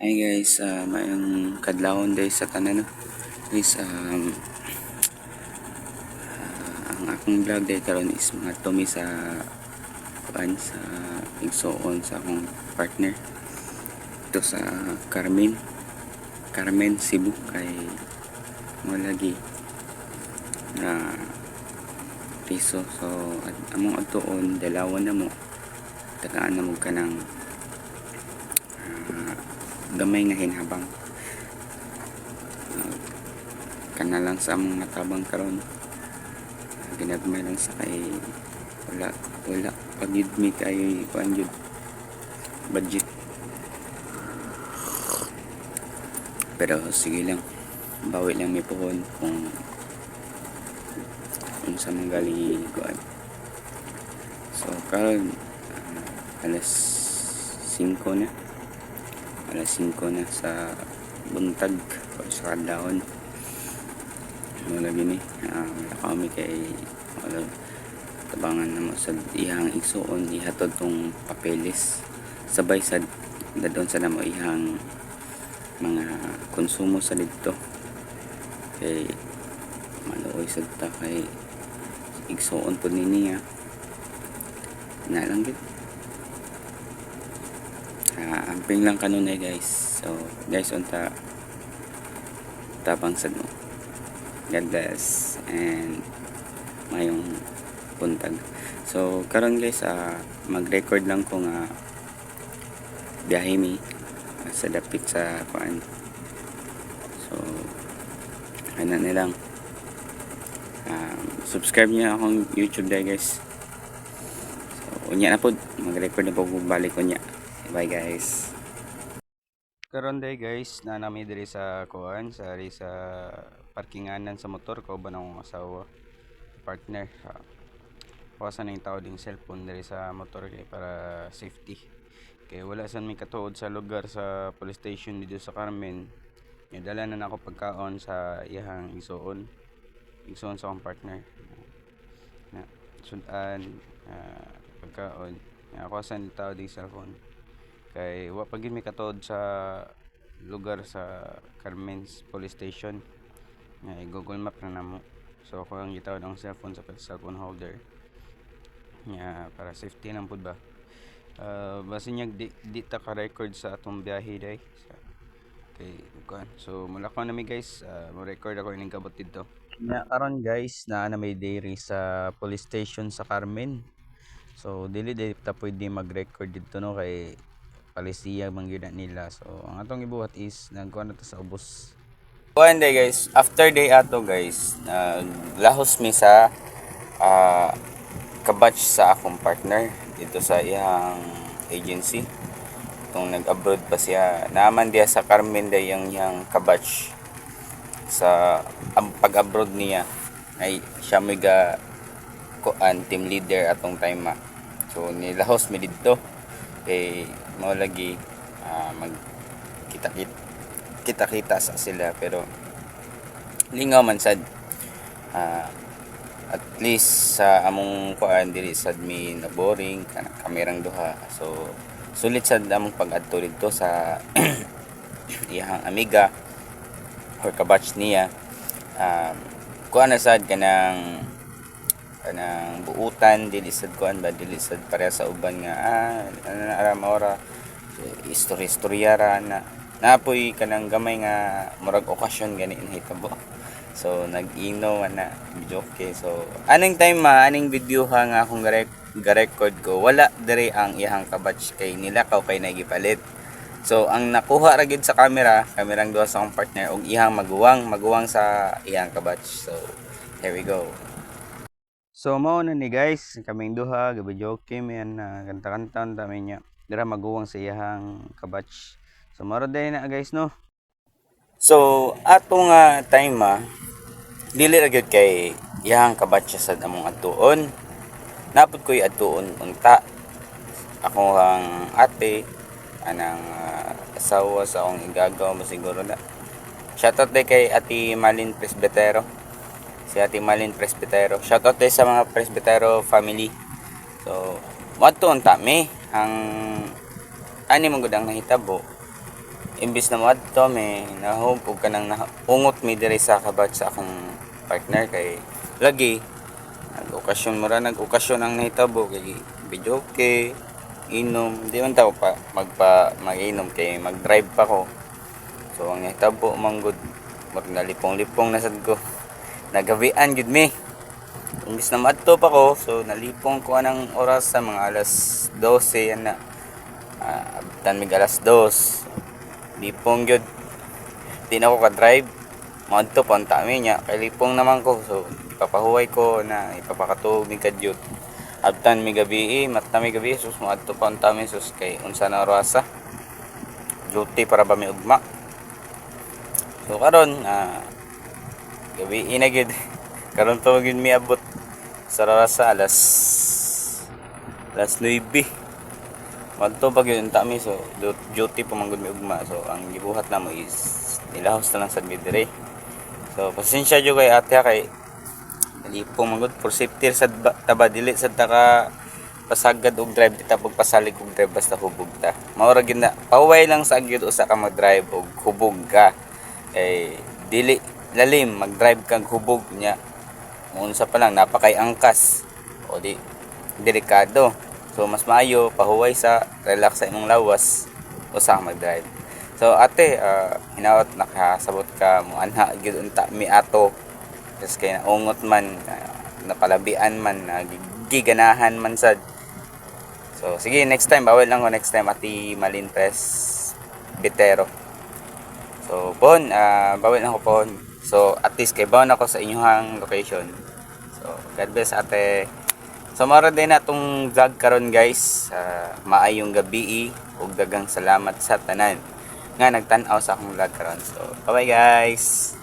Hi guys, mayong kadlawon day sa tanan no. Guys, ang akong vlog day karon is mga tumi sa kuan sa igsoon sa akong partner. Ito sa Carmen Cebu kay mo lagi na piso. So among adtuon dalawan na mo. Tagaan na mo kanang gamay nga hinhabang. Kana lang sa among matabang karon. Ginagmay lang sa kay wala pag yun mi kay kuan yun budget, pero sige lang, bawi lang may pohon kung sa manggaling kuan. So karon alas 5 na sa buntag o sa kadlawon mo lagi ni wala kami kay wala tabangan na mo sa ihang igsuon ihatod tong papeles sabay sa dadon sa namo ihang mga konsumo sa dito kay maluoy sa ta kay igsuon pud ni niya na lang gid. Amping lang kanunay guys. So guys, unta tabang sad mo. God bless and mayong puntag. So karon guys, mag-record lang ko nga biyahe mi sa dapit sa kuan. So ano na lang, subscribe niyo akong YouTube day guys. So unya na pod, mag-record na po balik unya. Bye guys. Karon day guys, na nami diri sa kuan sa parkinganan sa motor ko ba ng asawa partner. Kawasan na yung tao ding cellphone diri sa motor kay para safety. Kay wala san may katuod sa lugar sa police station dito sa Carmen. Dala na ako pagkaon sa iyang igsoon sa akong partner. Na sudan pagkaon. Kawasan yung tao ding cellphone. Kay wa pagin may katuod sa lugar sa Carmen's police station nga Google Map na namo. So ako ang gitawad ang cellphone sa cellphone holder nga para safety lang pud ba. Base niya di ta ka record sa atong biyahe day kay kuan. So mula ko na mi guys, mo record ako ining kabot dito na karon guys na may dairy sa police station sa Carmen. So dili ta pwede mag-record dito no kay palisiya mangyud nila. So ang atong gibuhat is nagkuan na ta sa ubos. One day guys, after day ato guys, naglahos mi sa kabatch sa akong partner dito sa iyang agency. Itong nag-abroad pa siya, naaman diya sa Carmen day yung iyang kabatch sa pag-abroad niya ay siya may kuan team leader atong time. So nilahos mi dito kay mo lagi kita sa sila, pero lingaw man sad at least sa among kuan dili sad mi na boring kana kamerang duha. So sulit sad among pag-adto dito sa iyang amiga or kabatch niya. Kuan na sad kanang buutan dili sad kuan ba, dili sad pareha sa uban nga aram ora istorya ra na napoy kanang gamay nga murag okasyon gani nahitabo. So nag-ino na joke. So aning time aning video nga akong ga-record ko wala dire ang iyang kabatch kay nilakaw kay nagipalit. So ang nakuha ra gid sa kamerang duha sa akong partner og iyang maguwang sa iyang kabatch. So here we go. So mao na ni guys, kaming duha gabi-joke man kanta-kanta tami niya dira maguwang sa iyang kabatch. So maro day na guys no. So ato nga time dili ra gyud kay iyang kabatch sad among adtuon. Napud ko'y adtuon unta ako ang ate anang asawa sa akong igagaw mo siguro na. Shoutout day kay Ate Malin Presbitero. Si Ate Malin Presbitero. Shoutout day sa mga Presbitero family. So mo adtuon ta mi ang ani mong gudang nahitabo imbis na mo adto may nahugog ka nang ungot mi diri sa kabat sa akong partner kay lagi nag-okasyon ang nahitabo kay video okay inom di man tao pa mag-inom kay mag-drive pa ko. So ang nahitabo manggod mag nalipong-lipong na sad ko. Nagabian gud mi. Imbis na maadto pa ko, so nalipong ko anang oras sa mga alas 12 yan na. Abtan mig alas 2. Lipong gyud. Di na ako ka-drive. Maadto pa unta mi nya kay lipong naman ko. So ipapahuway ko na ipapakatuog mi kadyot. Abtan mi gabi, matta mi gabi sus maadto pa unta mi sus kay unsa na oras duty para ba mi ugma. So karon gabi na gyud. Karon pa gyud mi abot sa oras alas 9. Madto pa gyud unta mi so duty pa man gud mi ugma. So ang gibuhat na mo is nilahos na lang sad mi dire. So pasensya jud kay ate kay nalipong man gud for safety sad taba dili sad ta ka pasagad og drive dita pagpasalig og drive basta hubog ta. Mao ra gyud na pahuway lang sa gyud usa ka mag-drive og hubog ka. Dili lalim mag-drive kang hubog nya unsa pa lang napakay angkas o di delikado. So mas maayo pahuway sa relax sa imong lawas usa ka mag-drive. So ate hinaot nakasabot ka mo anha gyud unta mi ato kasi kay naungot man napalabian man giganahan man sad. So sige next time bawal lang ko next time ati Malinpres Bitero. So pon bawal lang ko pon. So at least kay bawon ako sa inyong location. So God bless ate. So mara din natong vlog karon guys. Maayong gabi ug daghang salamat sa tanan nga nagtan-aw sa akong vlog karon. So bye bye guys.